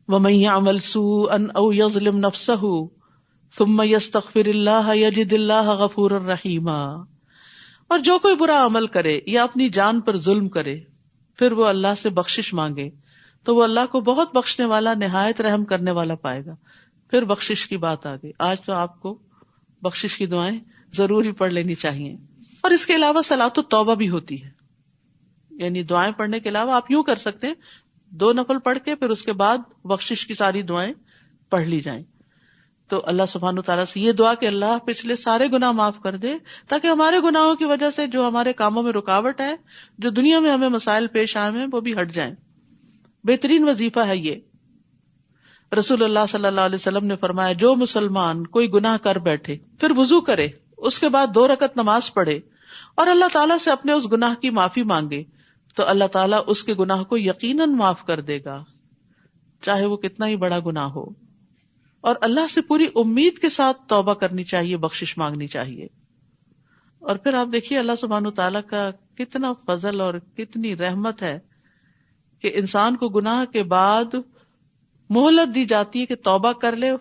ومن يعمل سوءا او يظلم نفسه ثم يستغفر الله يجد الله غفورا رحیما. اور جو کوئی برا عمل کرے یا اپنی جان پر ظلم کرے پھر وہ اللہ سے بخشش مانگے تو وہ اللہ کو بہت بخشنے والا نہایت رحم کرنے والا پائے گا. پھر بخشش کی بات آ گئی. آج تو آپ کو بخشش کی دعائیں ضرور ہی پڑھ لینی چاہیے. اور اس کے علاوہ صلاۃ التوبہ بھی ہوتی ہے، یعنی دعائیں پڑھنے کے علاوہ آپ یوں کر سکتے ہیں 2 نفل پڑھ کے پھر اس کے بعد بخشش کی ساری دعائیں پڑھ لی جائیں. تو اللہ سبحانہ تعالیٰ سے یہ دعا کہ اللہ پچھلے سارے گناہ معاف کر دے تاکہ ہمارے گناہوں کی وجہ سے جو ہمارے کاموں میں رکاوٹ ہے، جو دنیا میں ہمیں مسائل پیش آئے ہیں، وہ بھی ہٹ جائیں. بہترین وظیفہ ہے یہ. رسول اللہ صلی اللہ علیہ وسلم نے فرمایا جو مسلمان کوئی گناہ کر بیٹھے پھر وضو کرے، اس کے بعد 2 رکعت نماز پڑھے اور اللہ تعالیٰ سے اپنے اس گناہ کی معافی مانگے تو اللہ تعالیٰ اس کے گناہ کو یقیناً معاف کر دے گا، چاہے وہ کتنا ہی بڑا گناہ ہو. اور اللہ سے پوری امید کے ساتھ توبہ کرنی چاہیے، بخشش مانگنی چاہیے. اور پھر آپ دیکھیے اللہ سبحانہ تعالیٰ کا کتنا فضل اور کتنی رحمت ہے کہ انسان کو گناہ کے بعد مہلت دی جاتی ہے کہ توبہ کر لے.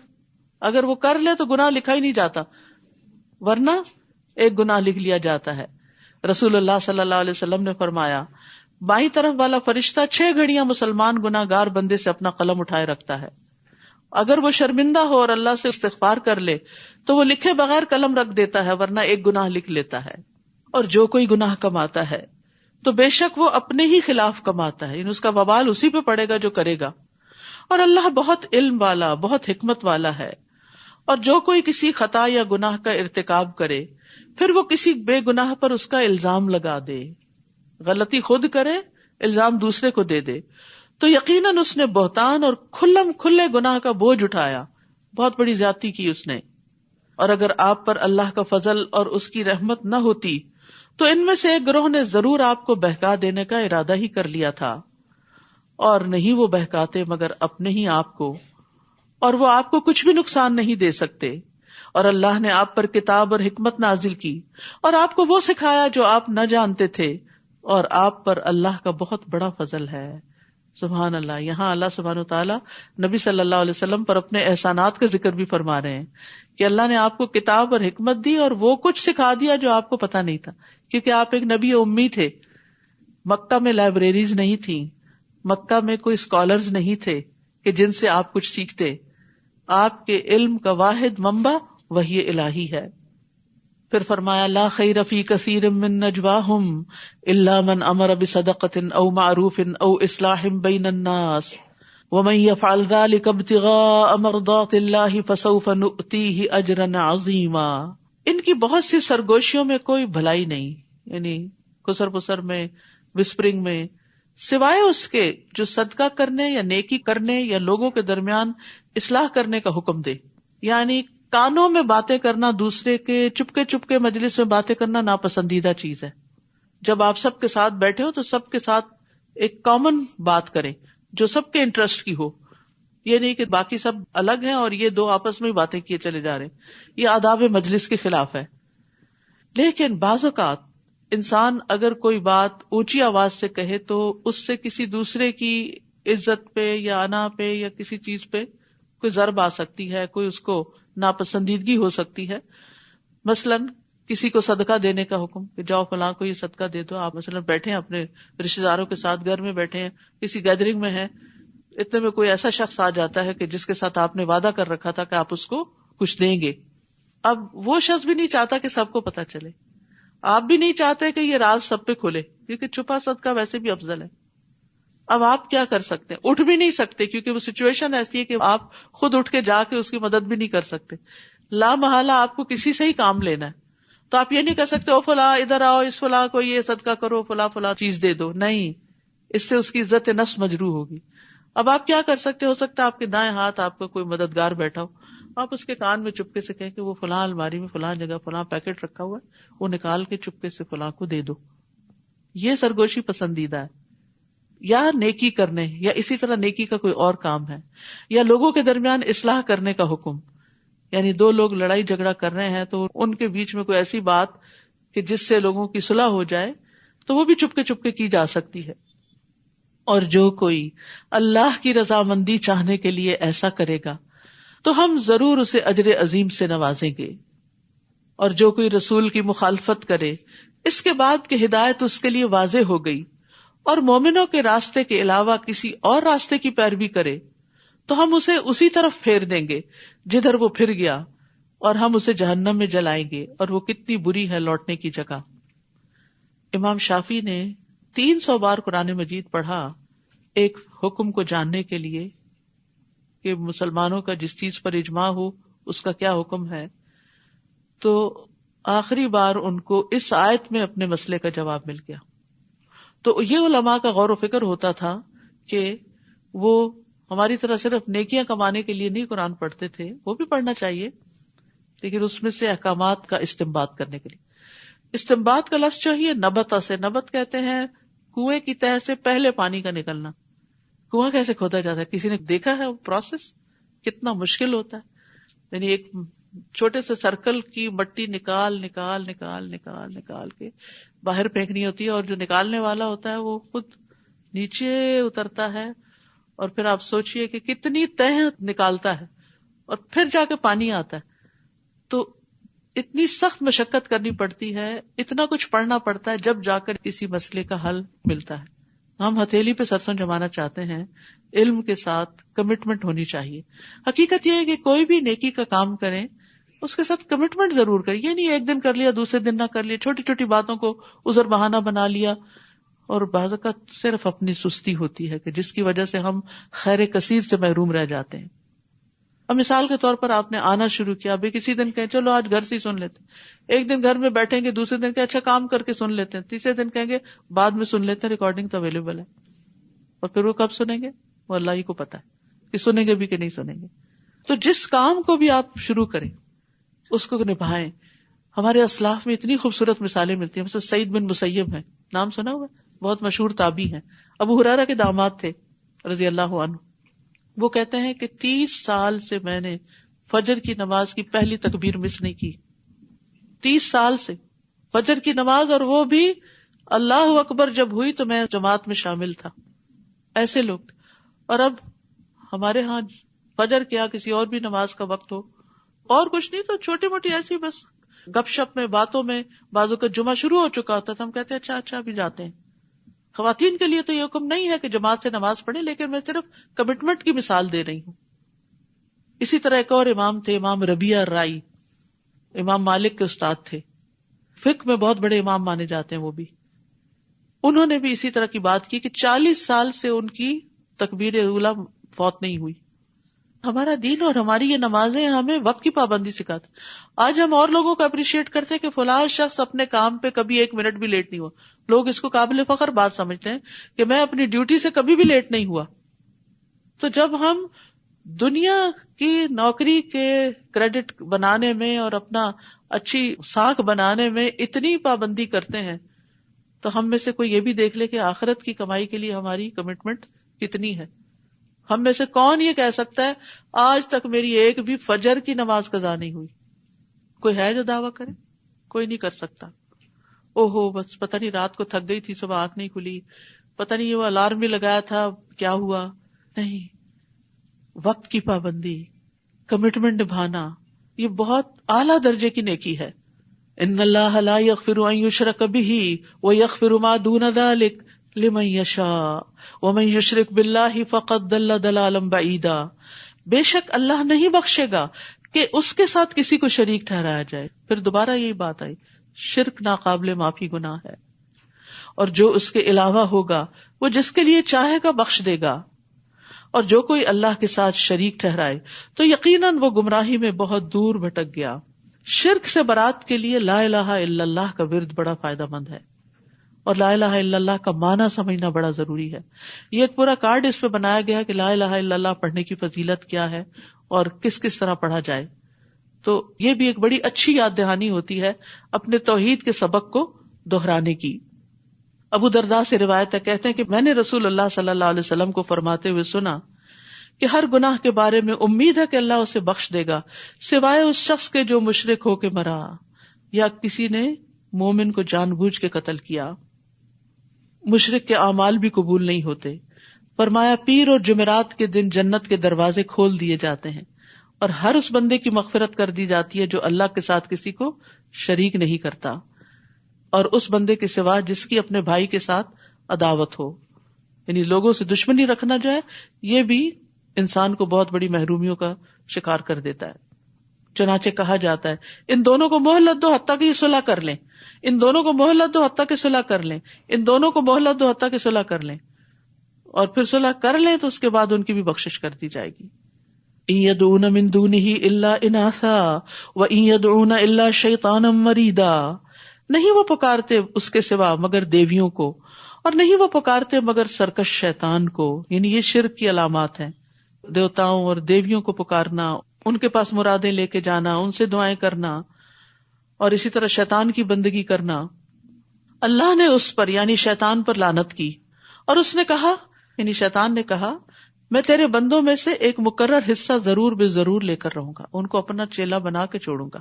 اگر وہ کر لے تو گناہ لکھا ہی نہیں جاتا، ورنہ ایک گناہ لکھ لیا جاتا ہے. رسول اللہ صلی اللہ علیہ وسلم نے فرمایا بائیں طرف والا فرشتہ 6 گھڑیاں مسلمان گناہ گار بندے سے اپنا قلم اٹھائے رکھتا ہے. اگر وہ شرمندہ ہو اور اللہ سے استغفار کر لے تو وہ لکھے بغیر قلم رکھ دیتا ہے، ورنہ ایک گناہ لکھ لیتا ہے. اور جو کوئی گناہ کماتا ہے تو بے شک وہ اپنے ہی خلاف کماتا ہے، یعنی اس کا وبال اسی پہ پڑے گا جو کرے گا. اور اللہ بہت علم والا، بہت حکمت والا ہے. اور جو کوئی کسی خطا یا گناہ کا ارتکاب کرے پھر وہ کسی بے گناہ پر اس کا الزام لگا دے، غلطی خود کرے الزام دوسرے کو دے دے، تو یقیناً اس نے بہتان اور کھلم کھلے گناہ کا بوجھ اٹھایا، بہت بڑی زیادتی کی اس نے. اور اگر آپ پر اللہ کا فضل اور اس کی رحمت نہ ہوتی تو ان میں سے ایک گروہ نے ضرور آپ کو بہکا دینے کا ارادہ ہی کر لیا تھا، اور نہیں وہ بہکاتے مگر اپنے ہی آپ کو، اور وہ آپ کو کچھ بھی نقصان نہیں دے سکتے. اور اللہ نے آپ پر کتاب اور حکمت نازل کی اور آپ کو وہ سکھایا جو آپ نہ جانتے تھے، اور آپ پر اللہ کا بہت بڑا فضل ہے. سبحان اللہ. یہاں اللہ سبحانہ وتعالیٰ نبی صلی اللہ علیہ وسلم پر اپنے احسانات کا ذکر بھی فرما رہے ہیں کہ اللہ نے آپ کو کتاب اور حکمت دی اور وہ کچھ سکھا دیا جو آپ کو پتا نہیں تھا، کیونکہ آپ ایک نبی امی تھے. مکہ میں لائبریریز نہیں تھیں، مکہ میں کوئی اسکالرز نہیں تھے کہ جن سے آپ کچھ سیکھتے. آپ کے علم کا واحد منبع وحی الہی ہے. پھر فرمایا لا خیر فی کثیر من نجواہم الا من امر بصدقۃ او معروف او اصلاح بین الناس ومن يفعل ذلك ابتغاء مرضات اللہ فسوف نؤتیہ اجرا عظیما. ان کی بہت سی سرگوشیوں میں کوئی بھلائی نہیں، یعنی کسر پسر میں، وسپرنگ میں، سوائے اس کے جو صدقہ کرنے یا نیکی کرنے یا لوگوں کے درمیان اصلاح کرنے کا حکم دے. یعنی کانوں میں باتیں کرنا، دوسرے کے چپکے چپکے مجلس میں باتیں کرنا ناپسندیدہ چیز ہے. جب آپ سب کے ساتھ بیٹھے ہو تو سب کے ساتھ ایک کامن بات کریں جو سب کے انٹرسٹ کی ہو. یہ نہیں کہ باقی سب الگ ہیں اور یہ 2 آپس میں باتیں کیے چلے جا رہے ہیں، یہ آداب مجلس کے خلاف ہے. لیکن بعض اوقات انسان اگر کوئی بات اونچی آواز سے کہے تو اس سے کسی دوسرے کی عزت پہ یا انا پہ یا کسی چیز پہ کوئی ضرب آ سکتی ہے، کوئی اس کو ناپسندیدگی ہو سکتی ہے. مثلاً کسی کو صدقہ دینے کا حکم کہ جاؤ فلاں کو یہ صدقہ دے دو. آپ مثلاً بیٹھے ہیں اپنے رشتے داروں کے ساتھ، گھر میں بیٹھے ہیں، کسی گیدرنگ میں ہیں، اتنے میں کوئی ایسا شخص آ جاتا ہے کہ جس کے ساتھ آپ نے وعدہ کر رکھا تھا کہ آپ اس کو کچھ دیں گے. اب وہ شخص بھی نہیں چاہتا کہ سب کو پتا چلے، آپ بھی نہیں چاہتے کہ یہ راز سب پہ کھلے، کیونکہ چھپا صدقہ ویسے بھی افضل ہے. اب آپ کیا کر سکتے ہیں؟ اٹھ بھی نہیں سکتے کیونکہ وہ سچویشن ایسی ہے کہ آپ خود اٹھ کے جا کے اس کی مدد بھی نہیں کر سکتے. لا محالہ آپ کو کسی سے ہی کام لینا ہے تو آپ یہ نہیں کر سکتے او فلاں ادھر آؤ، اس فلاں کو یہ صدقہ کرو، فلاں چیز دے دو. نہیں، اس سے اس کی عزت نفس مجروح ہوگی. اب آپ کیا کر سکتے؟ ہو سکتا ہے آپ کے دائیں ہاتھ آپ کا کوئی مددگار بیٹھا ہو، آپ اس کے کان میں چپکے سے کہیں کہ وہ فلاں الماری میں فلاں جگہ فلاں پیکٹ رکھا ہوا ہے، وہ نکال کے چپکے سے فلاں کو دے دو. یہ سرگوشی پسندیدہ ہے. یا نیکی کرنے، یا اسی طرح نیکی کا کوئی اور کام ہے، یا لوگوں کے درمیان اصلاح کرنے کا حکم، یعنی 2 لوگ لڑائی جھگڑا کر رہے ہیں تو ان کے بیچ میں کوئی ایسی بات کہ جس سے لوگوں کی صلح ہو جائے تو وہ بھی چپکے چپکے کی جا سکتی ہے. اور جو کوئی اللہ کی رضامندی چاہنے کے لیے ایسا کرے گا تو ہم ضرور اسے اجر عظیم سے نوازیں گے، اور جو کوئی رسول کی مخالفت کرے اس کے بعد کہ ہدایت اس کے لیے واضح ہو گئی اور مومنوں کے راستے کے علاوہ کسی اور راستے کی پیروی کرے تو ہم اسے اسی طرف پھیر دیں گے جدھر وہ پھر گیا، اور ہم اسے جہنم میں جلائیں گے، اور وہ کتنی بری ہے لوٹنے کی جگہ۔ امام شافعی نے 300 بار قرآن مجید پڑھا ایک حکم کو جاننے کے لیے کہ مسلمانوں کا جس چیز پر اجماع ہو اس کا کیا حکم ہے، تو آخری بار ان کو اس آیت میں اپنے مسئلے کا جواب مل گیا۔ تو یہ علماء کا غور و فکر ہوتا تھا کہ وہ ہماری طرح صرف نیکیاں کمانے کے لیے نہیں قرآن پڑھتے تھے، وہ بھی پڑھنا چاہیے، لیکن اس میں سے احکامات کا استنباط کرنے کے لیے۔ استنباط کا لفظ چاہیے نبتا سے، نبت کہتے ہیں کنویں کی تہہ سے پہلے پانی کا نکلنا۔ کنواں کیسے کھودا جاتا ہے؟ کسی نے دیکھا ہے وہ پروسیس؟ کتنا مشکل ہوتا ہے، یعنی ایک چھوٹے سے سرکل کی مٹی نکال کے باہر پھینکنی ہوتی ہے، اور جو نکالنے والا ہوتا ہے وہ خود نیچے اترتا ہے، اور پھر آپ سوچئے کہ کتنی تہ نکالتا ہے، اور پھر جا کے پانی آتا ہے۔ تو اتنی سخت مشقت کرنی پڑتی ہے، اتنا کچھ پڑھنا پڑتا ہے، جب جا کر کسی مسئلے کا حل ملتا ہے۔ ہم ہتھیلی پہ سرسوں جمانا چاہتے ہیں، علم کے ساتھ کمٹمنٹ ہونی چاہیے۔ حقیقت یہ ہے کہ کوئی بھی نیکی کا کام کریں اس کے ساتھ کمٹمنٹ ضرور کریں، یہ نہیں ایک دن کر لیا دوسرے دن نہ کر لیا، چھوٹی چھوٹی باتوں کو عذر بہانہ بنا لیا، اور بعض اوقات صرف اپنی سستی ہوتی ہے کہ جس کی وجہ سے ہم خیر کثیر سے محروم رہ جاتے ہیں۔ اب مثال کے طور پر آپ نے آنا شروع کیا، ابھی کسی دن کہیں چلو آج گھر سے ہی سن لیتے ہیں، ایک دن گھر میں بیٹھیں گے، دوسرے دن کہ اچھا کام کر کے سن لیتے ہیں، تیسرے دن کہیں گے بعد میں سن لیتے ہیں، ریکارڈنگ تو اویلیبل ہے، اور پھر وہ کب سنیں گے وہ اللہ ہی کو پتا ہے کہ سنیں گے بھی کہ نہیں سنیں گے۔ تو جس کام کو بھی آپ شروع کریں اس کو نبھائیں۔ ہمارے اسلاف میں اتنی خوبصورت مثالیں ملتی ہیں، مثلا سعید بن مسیب ہیں، نام سنا ہوا، بہت مشہور تابعی ہیں، ابو ہریرہ کے داماد تھے رضی اللہ عنہ۔ وہ کہتے ہیں کہ 30 سال سے میں نے فجر کی نماز کی پہلی تکبیر مس نہیں کی، 30 سال سے فجر کی نماز، اور وہ بھی اللہ اکبر جب ہوئی تو میں جماعت میں شامل تھا۔ ایسے لوگ، اور اب ہمارے ہاں فجر کیا کسی اور بھی نماز کا وقت ہو، اور کچھ نہیں تو چھوٹی موٹی ایسی بس گپ شپ میں باتوں میں بازو کا جمعہ شروع ہو چکا ہوتا تھا، ہم کہتے ہیں اچھا بھی جاتے ہیں۔ خواتین کے لیے تو یہ حکم نہیں ہے کہ جماعت سے نماز پڑھیں، لیکن میں صرف کمٹمنٹ کی مثال دے رہی ہوں۔ اسی طرح ایک اور امام تھے، امام ربیعہ رائی، امام مالک کے استاد تھے، فقہ میں بہت بڑے امام مانے جاتے ہیں وہ بھی۔ انہوں نے بھی اسی طرح کی بات کی کہ 40 سال سے ان کی تکبیر اولیٰ فوت نہیں ہوئی۔ ہمارا دین اور ہماری یہ نمازیں ہمیں وقت کی پابندی سکھاتے۔ آج ہم اور لوگوں کو اپریشیٹ کرتے ہیں کہ فلاں شخص اپنے کام پہ کبھی 1 منٹ بھی لیٹ نہیں ہوا، لوگ اس کو قابل فخر بات سمجھتے ہیں کہ میں اپنی ڈیوٹی سے کبھی بھی لیٹ نہیں ہوا۔ تو جب ہم دنیا کی نوکری کے کریڈٹ بنانے میں اور اپنا اچھی ساکھ بنانے میں اتنی پابندی کرتے ہیں، تو ہم میں سے کوئی یہ بھی دیکھ لے کہ آخرت کی کمائی کے لیے ہماری کمٹمنٹ کتنی ہے۔ ہم میں سے کون یہ کہہ سکتا ہے آج تک میری ایک بھی فجر کی نماز قضا نہیں ہوئی؟ کوئی ہے جو دعویٰ کرے؟ کوئی نہیں کر سکتا۔ اوہو بس پتہ نہیں رات کو تھک گئی تھی، صبح آنکھ نہیں کھلی، پتہ نہیں وہ الارم بھی لگایا تھا کیا ہوا۔ نہیں، وقت کی پابندی، کمٹمنٹ نبھانا، یہ بہت اعلیٰ درجے کی نیکی ہے۔ ان اللہ لا یغفر ان یشرک بہ ویغفر ما دون ذلک لمن یشاء ومن یشرک باللہ فقد ضل ضلالا بعیدا۔ بے شک اللہ نہیں بخشے گا کہ اس کے ساتھ کسی کو شریک ٹھہرایا جائے۔ پھر دوبارہ یہی بات آئی، شرک ناقابل معافی گناہ ہے، اور جو اس کے علاوہ ہوگا وہ جس کے لیے چاہے گا بخش دے گا، اور جو کوئی اللہ کے ساتھ شریک ٹھہرائے تو یقیناً وہ گمراہی میں بہت دور بھٹک گیا۔ شرک سے برات کے لیے لا الہ الا اللہ کا ورد بڑا فائدہ مند ہے، اور لا الہ الا اللہ کا معنی سمجھنا بڑا ضروری ہے۔ یہ ایک پورا کارڈ اس پہ بنایا گیا ہے کہ لا الہ الا اللہ پڑھنے کی فضیلت کیا ہے اور کس کس طرح پڑھا جائے۔ تو یہ بھی ایک بڑی اچھی یاد دہانی ہوتی ہے اپنے توحید کے سبق کو دہرانے کی۔ ابو درداء سے روایت ہے، کہتے ہیں کہ میں نے رسول اللہ صلی اللہ علیہ وسلم کو فرماتے ہوئے سنا کہ ہر گناہ کے بارے میں امید ہے کہ اللہ اسے بخش دے گا سوائے اس شخص کے جو مشرک ہو کے مرا یا کسی نے مومن کو جان بوجھ کے قتل کیا۔ مشرک کے اعمال بھی قبول نہیں ہوتے، فرمایا پیر اور جمعرات کے دن جنت کے دروازے کھول دیے جاتے ہیں اور ہر اس بندے کی مغفرت کر دی جاتی ہے جو اللہ کے ساتھ کسی کو شریک نہیں کرتا، اور اس بندے کے سوا جس کی اپنے بھائی کے ساتھ عداوت ہو. یعنی لوگوں سے دشمنی رکھنا جو ہے یہ بھی انسان کو بہت بڑی محرومیوں کا شکار کر دیتا ہے. چنانچہ کہا جاتا ہے ان دونوں کو مہلت دو حتیٰ کہ یہ صلح کر لیں، ان دونوں کو مہلت دو حتیٰ کہ صلح کر لیں، ان دونوں کو مہلت دو حتیٰ کہ صلح کر لیں، اور پھر صلح کر لیں تو اس کے بعد ان کی بھی بخشش کر دی جائے گی. ان يدعون من دونه الا اناثا وان يدعون الا شیطانا مریدا، نہیں وہ پکارتے اس کے سوا مگر دیویوں کو، اور نہیں وہ پکارتے مگر سرکش شیطان کو. یعنی یہ شرک کی علامات ہیں، دیوتاؤں اور دیویوں کو پکارنا، ان کے پاس مرادیں لے کے جانا، ان سے دعائیں کرنا، اور اسی طرح شیطان کی بندگی کرنا. اللہ نے اس پر یعنی شیطان پر لعنت کی، اور اس نے کہا یعنی شیطان نے کہا میں تیرے بندوں میں سے ایک مقرر حصہ ضرور بے ضرور لے کر رہوں گا، ان کو اپنا چیلا بنا کے چھوڑوں گا.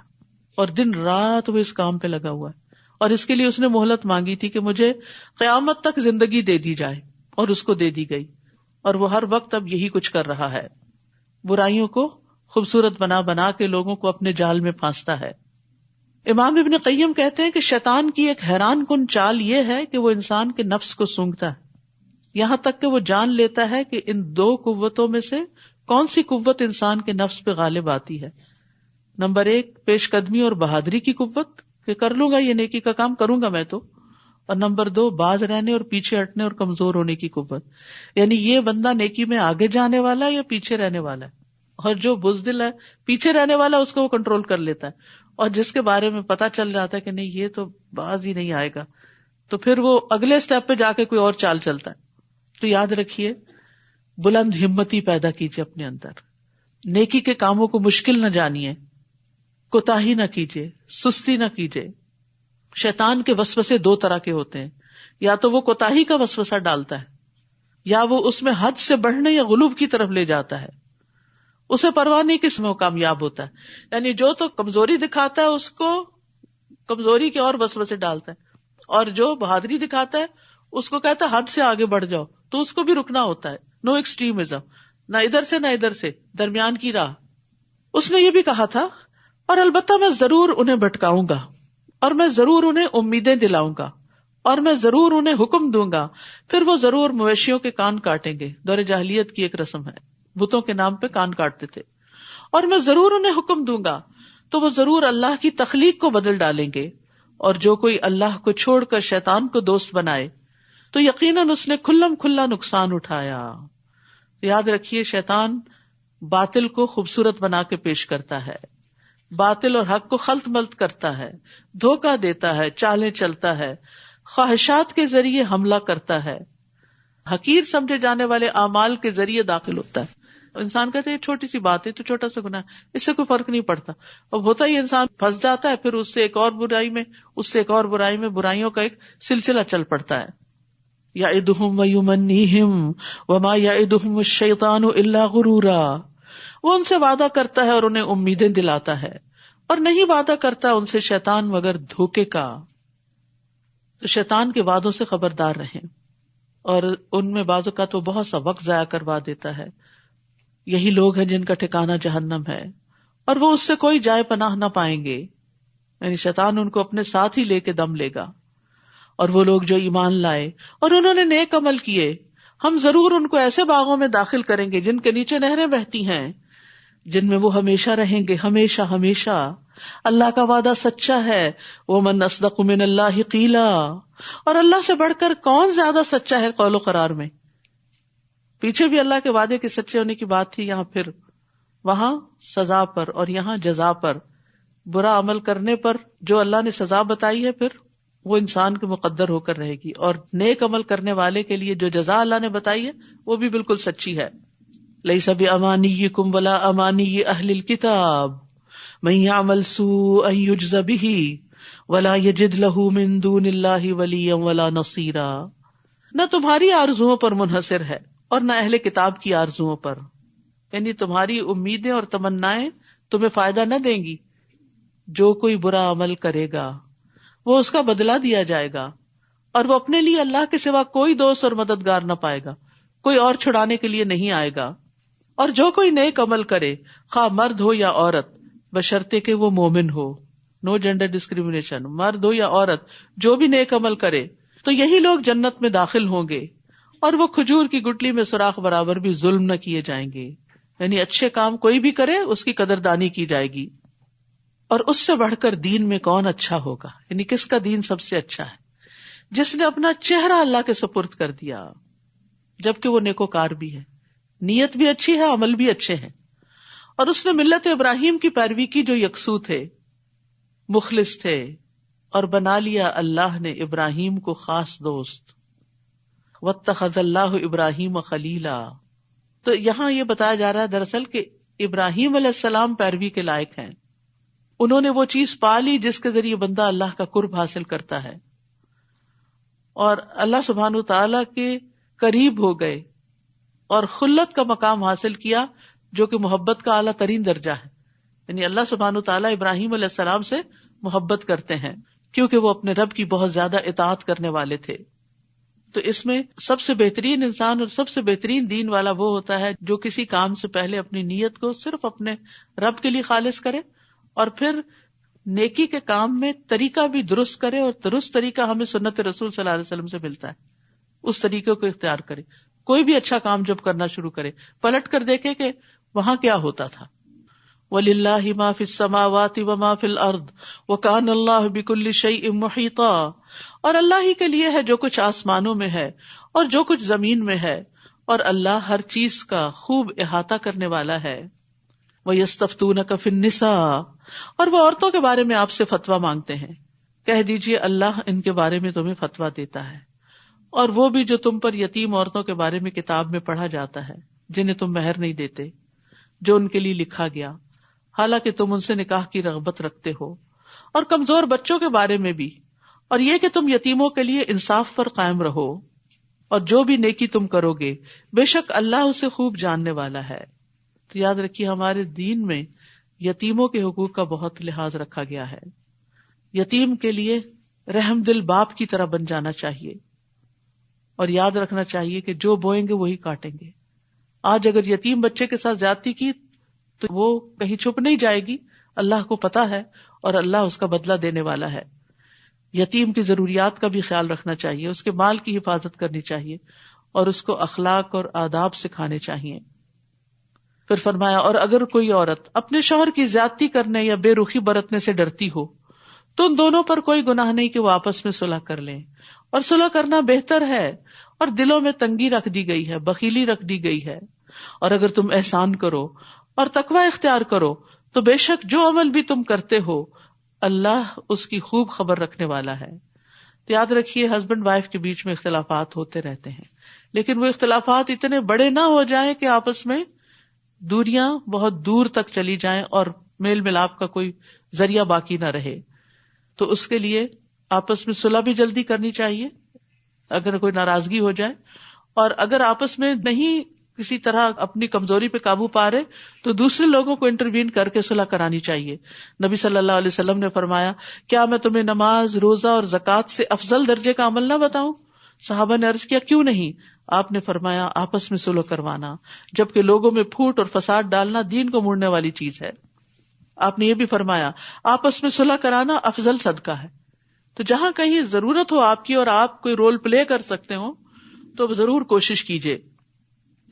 اور دن رات وہ اس کام پہ لگا ہوا ہے، اور اس کے لیے اس نے مہلت مانگی تھی کہ مجھے قیامت تک زندگی دے دی جائے، اور اس کو دے دی گئی، اور وہ ہر وقت اب یہی کچھ کر رہا ہے، برائیوں کو خوبصورت بنا بنا کے لوگوں کو اپنے جال میں پھانستا ہے. امام ابن قیم کہتے ہیں کہ شیطان کی ایک حیران کن چال یہ ہے کہ وہ انسان کے نفس کو سونگھتا ہے، یہاں تک کہ وہ جان لیتا ہے کہ ان دو قوتوں میں سے کون سی قوت انسان کے نفس پہ غالب آتی ہے. نمبر 1 پیش قدمی اور بہادری کی قوت کہ کر لوں گا، یہ نیکی کا کام کروں گا میں تو، اور نمبر 2 باز رہنے اور پیچھے ہٹنے اور کمزور ہونے کی قوت. یعنی یہ بندہ نیکی میں آگے جانے والا ہے یا پیچھے رہنے والا ہے، اور جو بزدل ہے پیچھے رہنے والا اس کو وہ کنٹرول کر لیتا ہے، اور جس کے بارے میں پتا چل جاتا ہے کہ نہیں یہ تو باز ہی نہیں آئے گا تو پھر وہ اگلے سٹیپ پہ جا کے کوئی اور چال چلتا ہے. تو یاد رکھیے بلند ہمتی پیدا کیجیے اپنے اندر، نیکی کے کاموں کو مشکل نہ جانیے، کوتاہی نہ کیجیے، سستی نہ کیجیے. شیطان کے وسوسے 2 طرح کے ہوتے ہیں، یا تو وہ کوتاہی کا وسوسہ ڈالتا ہے، یا وہ اس میں حد سے بڑھنے یا غلو کی طرف لے جاتا ہے. اسے پرواہ نہیں کس میں وہ کامیاب ہوتا ہے. یعنی جو تو کمزوری دکھاتا ہے اس کو کمزوری کے اور وسوسے ڈالتا ہے، اور جو بہادری دکھاتا ہے اس کو کہتا ہے حد سے آگے بڑھ جاؤ، تو اس کو بھی رکنا ہوتا ہے. نو ایکسٹریمزم، نہ ادھر سے نہ ادھر سے، درمیان کی راہ. اس نے یہ بھی کہا تھا اور البتہ میں ضرور انہیں بھٹکاؤں گا، اور میں ضرور انہیں امیدیں دلاؤں گا، اور میں ضرور انہیں حکم دوں گا، پھر وہ ضرور مویشیوں کے کان کاٹیں گے. دور جاہلیت کی ایک رسم ہے، بتوں کے نام پہ کان کاٹتے تھے. اور میں ضرور انہیں حکم دوں گا تو وہ ضرور اللہ کی تخلیق کو بدل ڈالیں گے، اور جو کوئی اللہ کو چھوڑ کر شیطان کو دوست بنائے تو یقیناً اس نے کھلم کھلا نقصان اٹھایا. یاد رکھیے شیطان باطل کو خوبصورت بنا کے پیش کرتا ہے، باطل اور حق کو خلط ملط کرتا ہے، دھوکہ دیتا ہے، چالیں چلتا ہے، خواہشات کے ذریعے حملہ کرتا ہے، حقیر سمجھے جانے والے اعمال کے ذریعے داخل ہوتا ہے. انسان کہتے ہیں چھوٹی سی بات ہے تو چھوٹا سا گناہ، اس سے کوئی فرق نہیں پڑتا. اب ہوتا ہی انسان پھنس جاتا ہے، پھر اس سے ایک اور برائی میں، اس سے ایک اور برائی میں، برائیوں کا ایک سلسلہ چل پڑتا ہے. یعدہم ویمنیہم وما یعدہم الشیطان الا غرورا، وہ ان سے وعدہ کرتا ہے اور انہیں امیدیں دلاتا ہے، اور نہیں وعدہ کرتا ان سے شیطان مگر دھوکے کا. تو شیطان کے وعدوں سے خبردار رہیں، اور ان میں بعض اوقات وہ بہت سا وقت ضائع کروا دیتا ہے. یہی لوگ ہیں جن کا ٹھکانہ جہنم ہے، اور وہ اس سے کوئی جائے پناہ نہ پائیں گے. یعنی شیطان ان کو اپنے ساتھ ہی لے کے دم لے گا. اور وہ لوگ جو ایمان لائے اور انہوں نے نیک عمل کیے، ہم ضرور ان کو ایسے باغوں میں داخل کریں گے جن کے نیچے نہریں بہتی ہیں، جن میں وہ ہمیشہ رہیں گے، ہمیشہ ہمیشہ. اللہ کا وعدہ سچا ہے. وَمَنْ أَصْدَقُ مِنَ اللَّهِ قِيلًا، اور اللہ سے بڑھ کر کون زیادہ سچا ہے قول و قرار میں. پیچھے بھی اللہ کے وعدے کے سچے ہونے کی بات تھی، یہاں پھر وہاں سزا پر اور یہاں جزا پر. برا عمل کرنے پر جو اللہ نے سزا بتائی ہے پھر وہ انسان کے مقدر ہو کر رہے گی، اور نیک عمل کرنے والے کے لیے جو جزا اللہ نے بتائی ہے وہ بھی بالکل سچی ہے. لیس بامانیکم ولا امانی اہل الکتاب من یعمل سوءا یجز به ولا یجد له من دون اللہ ولیا ولا نصیرا. نہ تمہاری آرزوؤں پر منحصر ہے اور نہ اہل کتاب کی آرزوؤں پر. یعنی تمہاری امیدیں اور تمنائیں تمہیں فائدہ نہ دیں گی. جو کوئی برا عمل کرے گا وہ اس کا بدلہ دیا جائے گا، اور وہ اپنے لیے اللہ کے سوا کوئی دوست اور مددگار نہ پائے گا، کوئی اور چھڑانے کے لیے نہیں آئے گا. اور جو کوئی نیک عمل کرے خواہ مرد ہو یا عورت بشرطے کہ وہ مومن ہو. No gender discrimination. مرد ہو یا عورت جو بھی نیک عمل کرے تو یہی لوگ جنت میں داخل ہوں گے اور وہ کھجور کی گٹلی میں سوراخ برابر بھی ظلم نہ کیے جائیں گے. یعنی اچھے کام کوئی بھی کرے اس کی قدردانی کی جائے گی. اور اس سے بڑھ کر دین میں کون اچھا ہوگا؟ یعنی کس کا دین سب سے اچھا ہے؟ جس نے اپنا چہرہ اللہ کے سپرد کر دیا جبکہ وہ نیکوکار بھی ہے, نیت بھی اچھی ہے, عمل بھی اچھے ہیں, اور اس نے ملت ابراہیم کی پیروی کی جو یکسو تھے, مخلص تھے, اور بنا لیا اللہ نے ابراہیم کو خاص دوست. واتخذ اللہ ابراہیم خلیلا. تو یہاں یہ بتایا جا رہا ہے دراصل کہ ابراہیم علیہ السلام پیروی کے لائق ہیں. انہوں نے وہ چیز پا لی جس کے ذریعے بندہ اللہ کا قرب حاصل کرتا ہے اور اللہ سبحانہ تعالی کے قریب ہو گئے اور خلت کا مقام حاصل کیا جو کہ محبت کا اعلیٰ ترین درجہ ہے. یعنی اللہ سبحانہ تعالیٰ ابراہیم علیہ السلام سے محبت کرتے ہیں کیونکہ وہ اپنے رب کی بہت زیادہ اطاعت کرنے والے تھے. تو اس میں سب سے بہترین انسان اور سب سے بہترین دین والا وہ ہوتا ہے جو کسی کام سے پہلے اپنی نیت کو صرف اپنے رب کے لیے خالص کرے اور پھر نیکی کے کام میں طریقہ بھی درست کرے, اور درست طریقہ ہمیں سنت رسول صلی اللہ علیہ وسلم سے ملتا ہے, اس طریقے کو اختیار کرے. کوئی بھی اچھا کام جب کرنا شروع کرے پلٹ کر دیکھے کہ وہاں کیا ہوتا تھا. وَلِلَّهِ مَا فِي السَّمَاوَاتِ وَمَا فِي الْأَرْضِ وَكَانَ اللَّهُ بِكُلِّ شَيْءٍ مُحِيطًا. اور اللہ ہی کے لیے ہے جو کچھ آسمانوں میں ہے اور جو کچھ زمین میں ہے, اور اللہ ہر چیز کا خوب احاطہ کرنے والا ہے. وَيَسْتَفْتُونَكَ فِي النِّسَاءِ. اور وہ عورتوں کے بارے میں آپ سے فتویٰ مانگتے ہیں, کہہ دیجئے اللہ ان کے بارے میں تمہیں فتویٰ دیتا ہے, اور وہ بھی جو تم پر یتیم عورتوں کے بارے میں کتاب میں پڑھا جاتا ہے جنہیں تم مہر نہیں دیتے جو ان کے لیے لکھا گیا, حالانکہ تم ان سے نکاح کی رغبت رکھتے ہو, اور کمزور بچوں کے بارے میں بھی, اور یہ کہ تم یتیموں کے لیے انصاف پر قائم رہو, اور جو بھی نیکی تم کرو گے بے شک اللہ اسے خوب جاننے والا ہے. تو یاد رکھیے ہمارے دین میں یتیموں کے حقوق کا بہت لحاظ رکھا گیا ہے. یتیم کے لیے رحم دل باپ کی طرح بن جانا چاہیے, اور یاد رکھنا چاہیے کہ جو بوئیں گے وہی کاٹیں گے. آج اگر یتیم بچے کے ساتھ زیادتی کی تو وہ کہیں چھپ نہیں جائے گی, اللہ کو پتا ہے اور اللہ اس کا بدلہ دینے والا ہے. یتیم کی ضروریات کا بھی خیال رکھنا چاہیے, اس کے مال کی حفاظت کرنی چاہیے, اور اس کو اخلاق اور آداب سکھانے چاہیے. پھر فرمایا, اور اگر کوئی عورت اپنے شوہر کی زیادتی کرنے یا بے رخی برتنے سے ڈرتی ہو تو ان دونوں پر کوئی گناہ نہیں کہ وہ آپس میں صلح کر لیں, اور صلح کرنا بہتر ہے, اور دلوں میں تنگی رکھ دی گئی ہے, بخیلی رکھ دی گئی ہے. اور اگر تم احسان کرو اور تقوی اختیار کرو تو بے شک جو عمل بھی تم کرتے ہو اللہ اس کی خوب خبر رکھنے والا ہے. تو یاد رکھیے ہسبینڈ وائف کے بیچ میں اختلافات ہوتے رہتے ہیں, لیکن وہ اختلافات اتنے بڑے نہ ہو جائیں کہ آپس میں دوریاں بہت دور تک چلی جائیں اور میل ملاپ کا کوئی ذریعہ باقی نہ رہے. تو اس کے لیے آپس میں صلح بھی جلدی کرنی چاہیے اگر کوئی ناراضگی ہو جائے, اور اگر آپس میں نہیں کسی طرح اپنی کمزوری پہ قابو پا رہے تو دوسرے لوگوں کو انٹروین کر کے صلح کرانی چاہیے. نبی صلی اللہ علیہ وسلم نے فرمایا, کیا میں تمہیں نماز, روزہ اور زکوٰۃ سے افضل درجے کا عمل نہ بتاؤں؟ صحابہ نے عرض کیا کیوں نہیں؟ آپ نے فرمایا آپس میں صلح کروانا, جبکہ لوگوں میں پھوٹ اور فساد ڈالنا دین کو موڑنے والی چیز ہے. آپ نے یہ بھی فرمایا آپس میں صلح کرانا افضل صدقہ ہے. تو جہاں کہیں ضرورت ہو آپ کی اور آپ کوئی رول پلے کر سکتے ہو تو ضرور کوشش کیجیے,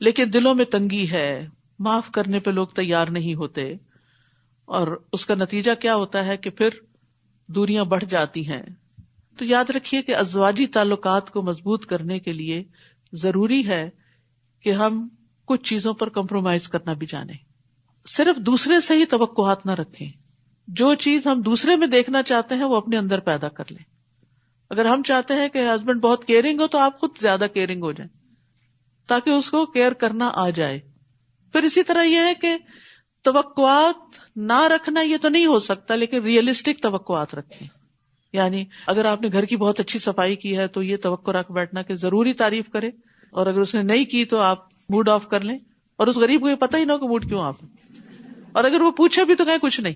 لیکن دلوں میں تنگی ہے, معاف کرنے پہ لوگ تیار نہیں ہوتے, اور اس کا نتیجہ کیا ہوتا ہے کہ پھر دوریاں بڑھ جاتی ہیں. تو یاد رکھیے کہ ازواجی تعلقات کو مضبوط کرنے کے لیے ضروری ہے کہ ہم کچھ چیزوں پر کمپرومائز کرنا بھی جانیں. صرف دوسرے سے ہی توقعات نہ رکھیں, جو چیز ہم دوسرے میں دیکھنا چاہتے ہیں وہ اپنے اندر پیدا کر لیں. اگر ہم چاہتے ہیں کہ ہسبینڈ بہت کیئرنگ ہو تو آپ خود زیادہ کیئرنگ ہو جائیں تاکہ اس کو کیئر کرنا آ جائے. پھر اسی طرح یہ ہے کہ توقعات نہ رکھنا یہ تو نہیں ہو سکتا, لیکن ریئلسٹک توقعات رکھیں. یعنی اگر آپ نے گھر کی بہت اچھی صفائی کی ہے تو یہ توقع رکھ بیٹھنا کہ ضروری تعریف کرے, اور اگر اس نے نہیں کی تو آپ موڈ آف کر لیں, اور اس غریب کو یہ پتہ ہی نہ ہو کہ موڈ کیوں آف, اور اگر وہ پوچھے بھی تو کہیں کچھ نہیں.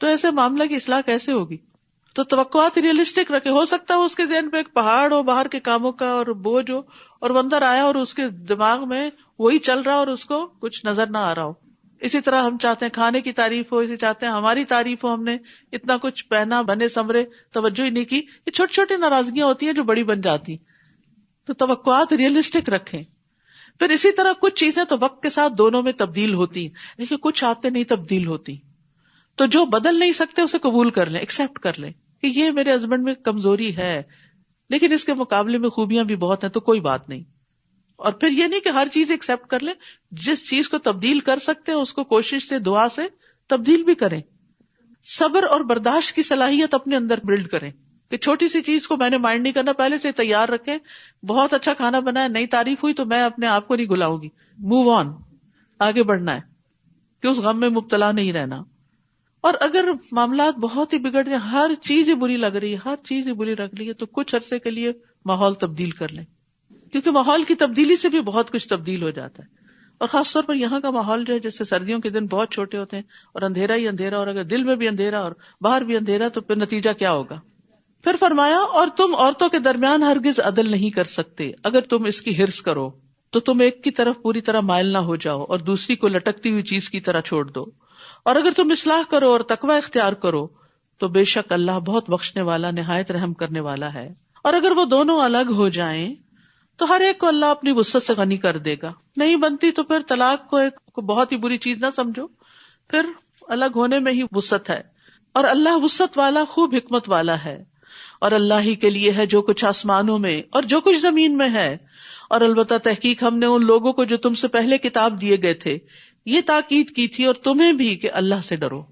تو ایسے معاملہ کی اصلاح کیسے ہوگی؟ تو توقعات ریئلسٹک رکھے. ہو سکتا ہے اس کے ذہن پہ ایک پہاڑ ہو باہر کے کاموں کا اور بوجھ ہو, اور وہ اندر آیا اور اس کے دماغ میں وہی چل رہا اور اس کو کچھ نظر نہ آ رہا ہو. اسی طرح ہم چاہتے ہیں کھانے کی تعریف ہو, اسی چاہتے ہیں ہماری تعریف ہو, ہم نے اتنا کچھ پہنا, بنے سمرے, توجہ ہی نہیں کی. یہ چھوٹی چھوٹی ناراضگیاں ہوتی ہیں جو بڑی بن جاتی. تو توقعات ریئلسٹک رکھیں. پھر اسی طرح کچھ چیزیں تو وقت کے ساتھ دونوں میں تبدیل ہوتی ہیں, لیکن کچھ آتے نہیں تبدیل ہوتی. تو جو بدل نہیں سکتے اسے قبول کر لیں, ایکسپٹ کر لیں کہ یہ میرے ہسبینڈ میں کمزوری ہے, لیکن اس کے مقابلے میں خوبیاں بھی بہت ہیں, تو کوئی بات نہیں. اور پھر یہ نہیں کہ ہر چیز ایکسپٹ کر لیں, جس چیز کو تبدیل کر سکتے ہیں اس کو کوشش سے, دعا سے تبدیل بھی کریں. صبر اور برداشت کی صلاحیت اپنے اندر بلڈ کریں کہ چھوٹی سی چیز کو میں نے مائنڈ نہیں کرنا, پہلے سے تیار رکھیں. بہت اچھا کھانا بنایا, نئی تعریف ہوئی تو میں اپنے آپ کو نہیں گلاؤں گی, موو آن, آگے بڑھنا ہے, کہ اس غم میں مبتلا نہیں رہنا. اور اگر معاملات بہت ہی بگڑ جائیں, ہر چیز ہی بری لگ رہی ہے, ہر چیز ہی بری لگ رہی ہے, تو کچھ عرصے کے لیے ماحول تبدیل کر لیں, کیونکہ ماحول کی تبدیلی سے بھی بہت کچھ تبدیل ہو جاتا ہے. اور خاص طور پر یہاں کا ماحول جو ہے, جیسے سردیوں کے دن بہت چھوٹے ہوتے ہیں اور اندھیرا ہی اندھیرا, اور اگر دل میں بھی اندھیرا اور باہر بھی اندھیرا تو پھر نتیجہ کیا ہوگا. پھر فرمایا, اور تم عورتوں کے درمیان ہرگز عدل نہیں کر سکتے. اگر تم اس کی حرص کرو تو تم ایک کی طرف پوری طرح مائل نہ ہو جاؤ اور دوسری کو لٹکتی ہوئی چیز کی طرح چھوڑ دو. اور اگر تم اصلاح کرو اور تقوی اختیار کرو تو بے شک اللہ بہت بخشنے والا, نہایت رحم کرنے والا ہے. اور اگر وہ دونوں الگ ہو جائیں تو ہر ایک کو اللہ اپنی وسعت سے غنی کر دے گا. نہیں بنتی تو پھر طلاق کو ایک بہت ہی بری چیز نہ سمجھو, پھر الگ ہونے میں ہی وسعت ہے. اور اللہ وسعت والا, خوب حکمت والا ہے. اور اللہ ہی کے لیے ہے جو کچھ آسمانوں میں اور جو کچھ زمین میں ہے. اور البتہ تحقیق ہم نے ان لوگوں کو جو تم سے پہلے کتاب دیے گئے تھے یہ تاکید کی تھی, اور تمہیں بھی, کہ اللہ سے ڈرو.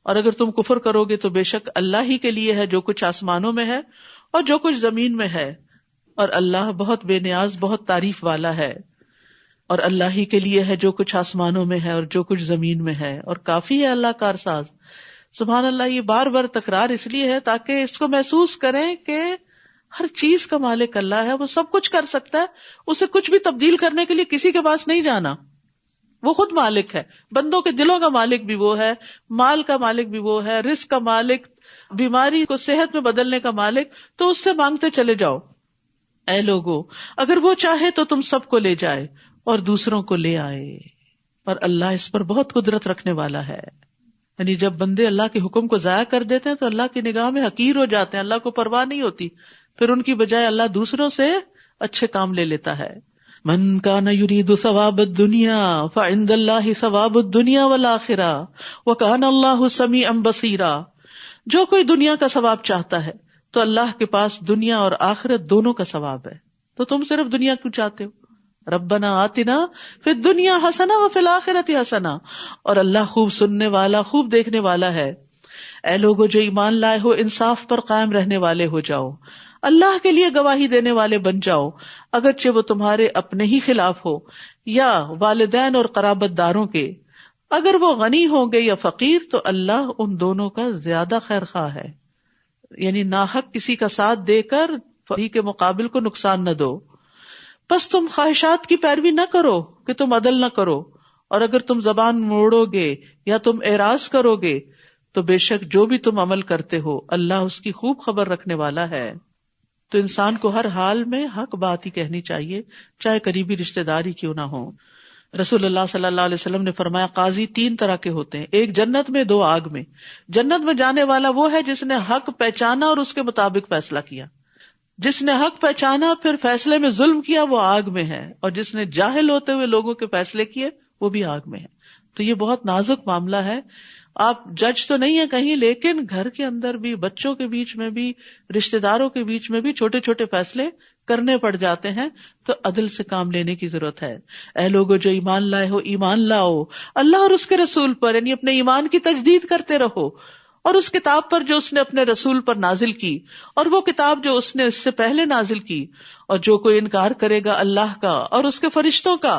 اور اگر تم کفر کرو گے تو بے شک اللہ ہی کے لیے ہے جو کچھ آسمانوں میں ہے اور جو کچھ زمین میں ہے, اور اللہ بہت بے نیاز, بہت تعریف والا ہے. اور اللہ ہی کے لیے ہے جو کچھ آسمانوں میں ہے اور جو کچھ زمین میں ہے, اور کافی ہے اللہ کارساز. سبحان اللہ. یہ بار بار تکرار اس لیے ہے تاکہ اس کو محسوس کریں کہ ہر چیز کا مالک اللہ ہے, وہ سب کچھ کر سکتا ہے. اسے کچھ بھی تبدیل کرنے کے لیے کسی کے پاس نہیں جانا, وہ خود مالک ہے. بندوں کے دلوں کا مالک بھی وہ ہے, مال کا مالک بھی وہ ہے, رزق کا مالک, بیماری کو صحت میں بدلنے کا مالک. تو اس سے مانگتے چلے جاؤ. اے لوگو, اگر وہ چاہے تو تم سب کو لے جائے اور دوسروں کو لے آئے, اور اللہ اس پر بہت قدرت رکھنے والا ہے. یعنی جب بندے اللہ کے حکم کو ضائع کر دیتے ہیں تو اللہ کی نگاہ میں حقیر ہو جاتے ہیں, اللہ کو پرواہ نہیں ہوتی. پھر ان کی بجائے اللہ دوسروں سے اچھے کام لے لیتا ہے. من کان یرید ثواب الدنیا فعند اللہ ثواب الدنیا والآخرہ وکان اللہ سمیعا بصیرا. جو کوئی دنیا کا ثواب چاہتا ہے تو اللہ کے پاس دنیا اور آخرت دونوں کا ثواب ہے. تو تم صرف دنیا کیوں چاہتے ہو؟ ربنا آتنا فی الدنیا حسنہ وفی الآخرۃ حسنہ. اور اللہ خوب سننے والا, خوب دیکھنے والا ہے. اے لوگو جو ایمان لائے ہو, انصاف پر قائم رہنے والے ہو جاؤ, اللہ کے لیے گواہی دینے والے بن جاؤ, اگرچہ وہ تمہارے اپنے ہی خلاف ہو یا والدین اور قرابت داروں کے. اگر وہ غنی ہوں گے یا فقیر تو اللہ ان دونوں کا زیادہ خیر خواہ ہے. یعنی ناحق کسی کا ساتھ دے کر فقیر کے مقابل کو نقصان نہ دو. بس تم خواہشات کی پیروی نہ کرو کہ تم عدل نہ کرو, اور اگر تم زبان موڑو گے یا تم اعراض کرو گے تو بے شک جو بھی تم عمل کرتے ہو اللہ اس کی خوب خبر رکھنے والا ہے. تو انسان کو ہر حال میں حق بات ہی کہنی چاہیے, چاہے قریبی رشتہ داری کیوں نہ ہو. رسول اللہ صلی اللہ علیہ وسلم نے فرمایا, قاضی 3 طرح کے ہوتے ہیں, ایک جنت میں, 2 آگ میں. جنت میں جانے والا وہ ہے جس نے حق پہچانا اور اس کے مطابق فیصلہ کیا. جس نے حق پہچانا پھر فیصلے میں ظلم کیا وہ آگ میں ہے, اور جس نے جاہل ہوتے ہوئے لوگوں کے فیصلے کیے وہ بھی آگ میں ہے. تو یہ بہت نازک معاملہ ہے. آپ جج تو نہیں ہیں کہیں, لیکن گھر کے اندر بھی, بچوں کے بیچ میں بھی, رشتہ داروں کے بیچ میں بھی چھوٹے چھوٹے فیصلے کرنے پڑ جاتے ہیں. تو عدل سے کام لینے کی ضرورت ہے. اے لوگوں جو ایمان لائے ہو, ایمان لاؤ اللہ اور اس کے رسول پر, یعنی اپنے ایمان کی تجدید کرتے رہو, اور اس کتاب پر جو اس نے اپنے رسول پر نازل کی, اور وہ کتاب جو اس نے اس سے پہلے نازل کی. اور جو کوئی انکار کرے گا اللہ کا اور اس کے فرشتوں کا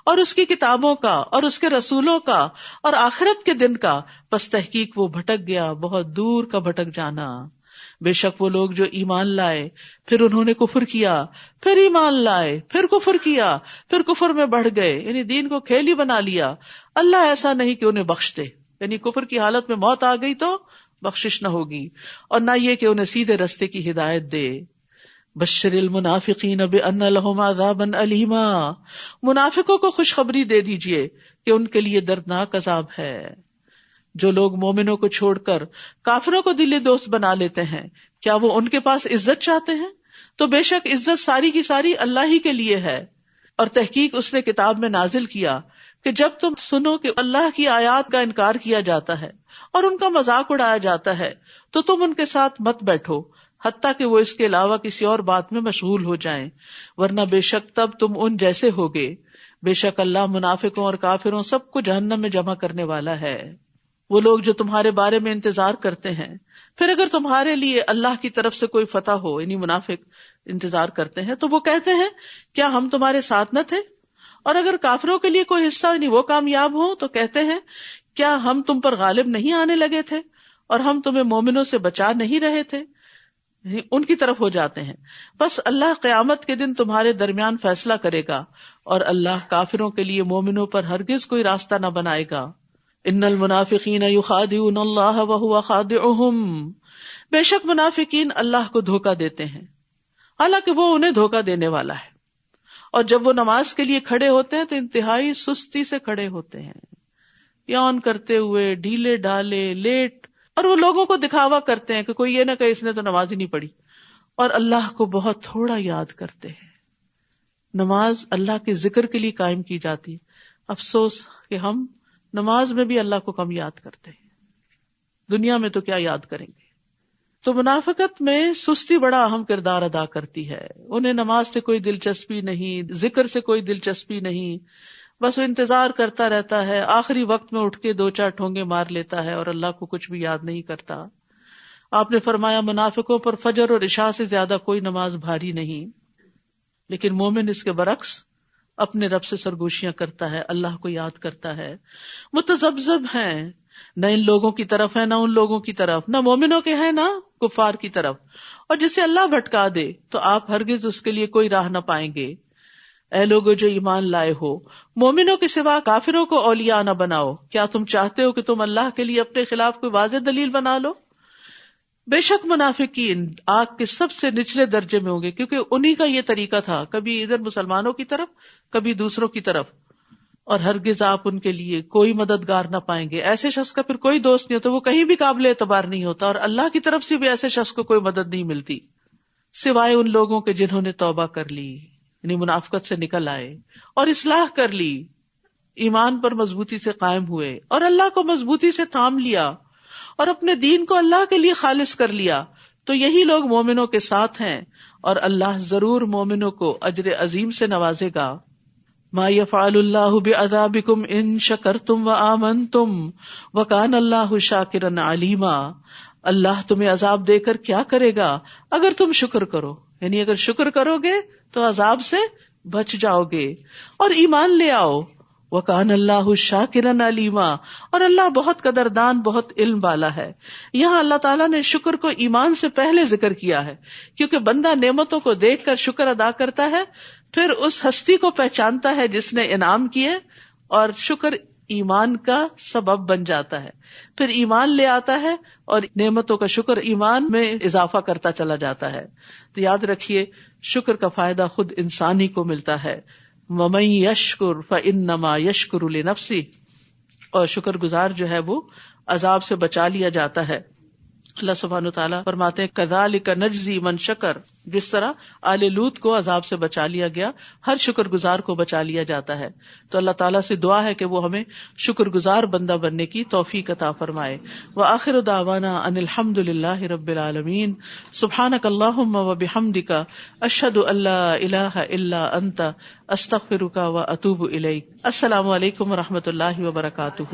اور اس کی کتابوں کا اور اس کے رسولوں کا اور آخرت کے دن کا, پس تحقیق وہ بھٹک گیا, بہت دور کا بھٹک جانا. بے شک وہ لوگ جو ایمان لائے پھر انہوں نے کفر کیا, پھر ایمان لائے پھر کفر کیا, پھر کفر میں بڑھ گئے, یعنی دین کو کھیل ہی بنا لیا, اللہ ایسا نہیں کہ انہیں بخش دے. یعنی کفر کی حالت میں موت آ گئی تو بخشش نہ ہوگی، اور نہ یہ کہ انہیں سیدھے رستے کی ہدایت دے۔ بشر المنافقین بان لہم عذابا الیما، منافقوں کو خوشخبری دے دیجئے کہ ان کے لیے دردناک عذاب ہے۔ جو لوگ مومنوں کو چھوڑ کر کافروں کو دلی دوست بنا لیتے ہیں، کیا وہ ان کے پاس عزت چاہتے ہیں؟ تو بے شک عزت ساری کی ساری اللہ ہی کے لیے ہے، اور تحقیق اس نے کتاب میں نازل کیا کہ جب تم سنو کہ اللہ کی آیات کا انکار کیا جاتا ہے اور ان کا مذاق اڑایا جاتا ہے تو تم ان کے ساتھ مت بیٹھو حتیٰ کہ وہ اس کے علاوہ کسی اور بات میں مشغول ہو جائیں، ورنہ بے شک تب تم ان جیسے ہوگے۔ بے شک اللہ منافقوں اور کافروں سب کو جہنم میں جمع کرنے والا ہے۔ وہ لوگ جو تمہارے بارے میں انتظار کرتے ہیں، پھر اگر تمہارے لیے اللہ کی طرف سے کوئی فتح ہو، یعنی منافق انتظار کرتے ہیں، تو وہ کہتے ہیں کیا ہم تمہارے ساتھ نہ تھے؟ اور اگر کافروں کے لیے کوئی حصہ یعنی وہ کامیاب ہو تو کہتے ہیں کیا ہم تم پر غالب نہیں آنے لگے تھے اور ہم تمہیں مومنوں سے بچا نہیں رہے تھے؟ ان کی طرف ہو جاتے ہیں۔ بس اللہ قیامت کے دن تمہارے درمیان فیصلہ کرے گا، اور اللہ کافروں کے لیے مومنوں پر ہرگز کوئی راستہ نہ بنائے گا۔ ان المنافقین یخادعون اللہ وہو خادعہم، بے شک منافقین اللہ کو دھوکہ دیتے ہیں حالانکہ وہ انہیں دھوکہ دینے والا ہے، اور جب وہ نماز کے لیے کھڑے ہوتے ہیں تو انتہائی سستی سے کھڑے ہوتے ہیں، یون کرتے ہوئے، ڈھیلے ڈالے، لیٹ، اور وہ لوگوں کو دکھاوا کرتے ہیں کہ کوئی یہ نہ کہ اس نے تو نماز ہی نہیں پڑھی، اور اللہ کو بہت تھوڑا یاد کرتے ہیں۔ نماز اللہ کے ذکر کے لیے قائم کی جاتی ہے، افسوس کہ ہم نماز میں بھی اللہ کو کم یاد کرتے ہیں، دنیا میں تو کیا یاد کریں گے۔ تو منافقت میں سستی بڑا اہم کردار ادا کرتی ہے، انہیں نماز سے کوئی دلچسپی نہیں، ذکر سے کوئی دلچسپی نہیں، بس وہ انتظار کرتا رہتا ہے، آخری وقت میں اٹھ کے 2-4 ٹھونگے مار لیتا ہے اور اللہ کو کچھ بھی یاد نہیں کرتا۔ آپ نے فرمایا منافقوں پر فجر اور عشاء سے زیادہ کوئی نماز بھاری نہیں، لیکن مومن اس کے برعکس اپنے رب سے سرگوشیاں کرتا ہے، اللہ کو یاد کرتا ہے، متذبذب ہیں، نہ ان لوگوں کی طرف ہے نہ ان لوگوں کی طرف، نہ مومنوں کے ہیں نہ کفار کی طرف، اور جسے اللہ بھٹکا دے تو آپ ہرگز اس کے لیے کوئی راہ نہ پائیں گے۔ اے لوگو جو ایمان لائے ہو، مومنوں کے سوا کافروں کو اولیاء نہ بناؤ، کیا تم چاہتے ہو کہ تم اللہ کے لیے اپنے خلاف کوئی واضح دلیل بنا لو؟ بے شک منافقین آگ کے سب سے نچلے درجے میں ہوں گے، کیونکہ انہی کا یہ طریقہ تھا، کبھی ادھر مسلمانوں کی طرف کبھی دوسروں کی طرف، اور ہرگز آپ ان کے لیے کوئی مددگار نہ پائیں گے۔ ایسے شخص کا پھر کوئی دوست نہیں ہوتا، وہ کہیں بھی قابل اعتبار نہیں ہوتا، اور اللہ کی طرف سے بھی ایسے شخص کو کوئی مدد نہیں ملتی سوائے ان لوگوں کے جنہوں نے توبہ کر لی، یعنی منافقت سے نکل آئے اور اصلاح کر لی، ایمان پر مضبوطی سے قائم ہوئے اور اللہ کو مضبوطی سے تھام لیا اور اپنے دین کو اللہ کے لیے خالص کر لیا، تو یہی لوگ مومنوں کے ساتھ ہیں، اور اللہ ضرور مومنوں کو اجر عظیم سے نوازے گا۔ ما یفعل اللہ بعذابکم ان شکرتم وآمنتم وکان اللہ شاکرا علیما، اللہ تمہیں عذاب دے کر کیا کرے گا اگر تم شکر کرو، یعنی اگر شکر کرو گے تو عذاب سے بچ جاؤ گے، اور ایمان لے آؤ۔ وَكَانَ اللَّهُ شَاكِرًا عَلِيمًا، اور اللہ بہت قدردان، بہت علم والا ہے۔ یہاں اللہ تعالیٰ نے شکر کو ایمان سے پہلے ذکر کیا ہے، کیونکہ بندہ نعمتوں کو دیکھ کر شکر ادا کرتا ہے، پھر اس ہستی کو پہچانتا ہے جس نے انعام کیے، اور شکر ایمان کا سبب بن جاتا ہے، پھر ایمان لے آتا ہے اور نعمتوں کا شکر ایمان میں اضافہ کرتا چلا جاتا ہے۔ تو یاد رکھیے شکر کا فائدہ خود انسان ہی کو ملتا ہے۔ وَمَن يَشْكُرْ فَإِنَّمَا يَشْكُرُ لِنَفْسِهِ، اور شکر گزار جو ہے وہ عذاب سے بچا لیا جاتا ہے۔ اللہ سبحانہ وتعالیٰ فرماتے ہیں كَذَلِكَ نَجْزِي مَن شَكَرَ، جس طرح آل لوط کو عذاب سے بچا لیا گیا، ہر شکر گزار کو بچا لیا جاتا ہے۔ تو اللہ تعالیٰ سے دعا ہے کہ وہ ہمیں شکر گزار بندہ بننے کی توفیق عطا فرمائے۔ وآخر دعوانا ان الحمد للہ رب العالمین، سبحانک اللہم وبحمدک، اشہد ان لا الہ الا انت، استغفرک واتوب الیک۔ السلام علیکم ورحمۃ اللہ وبرکاتہ۔